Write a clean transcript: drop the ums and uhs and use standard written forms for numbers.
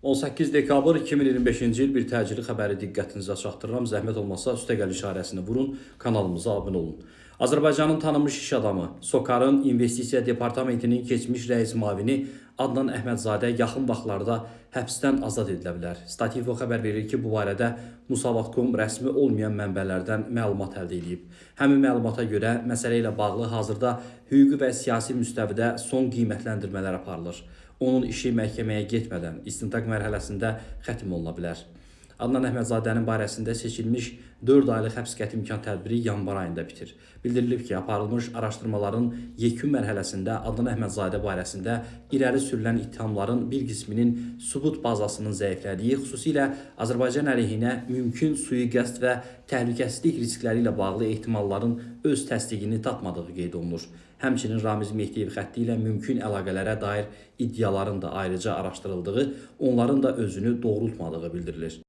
18 dekabr 2025-ci il bir təcili xəbəri diqqətinizə çatdırıram. Zəhmət olmasa üstəgəl işarəsini vurun, kanalımıza abunə olun. Azərbaycanın tanınmış iş adamı, SOCAR-ın İnvestisiya Departamentinin keçmiş rəis müavini Adnan Əhmədzadə yaxın vaxtlarda həbsdən azad edilə bilər. Statifo xəbər verir ki, bu barədə Musavat.com rəsmi olmayan mənbələrdən məlumat əldə edib. Həmin məlumata görə məsələ ilə bağlı hazırda hüquqi və siyasi müstəvidə son qiymətləndirmələr aparılır. Onun işi məhkəməyə getmədən istintaq mərhələsində xətim oluna bilər. Adnan Əhmədzadənin barəsində seçilmiş 4 aylıq həbs qəti imkan tədbiri yanvar ayında bitir. Bildirilib ki, aparılmış araşdırmaların yekun mərhələsində Adnan Əhmədzadə barəsində irəli sürülən ittihamların bir qisminin sübut bazasının zəiflədiyi, xüsusilə Azərbaycan əleyhinə mümkün sui-qəsd və təhlükəsizlik riskləri ilə bağlı ehtimalların öz təsdiqini tapmadığı qeyd olunur. Həmçinin Ramiz Mehdiyev xətti ilə mümkün əlaqələrə dair iddiaların da ayrıca araşdırıldığı, onların da özünü doğrultmadığı bildirilir.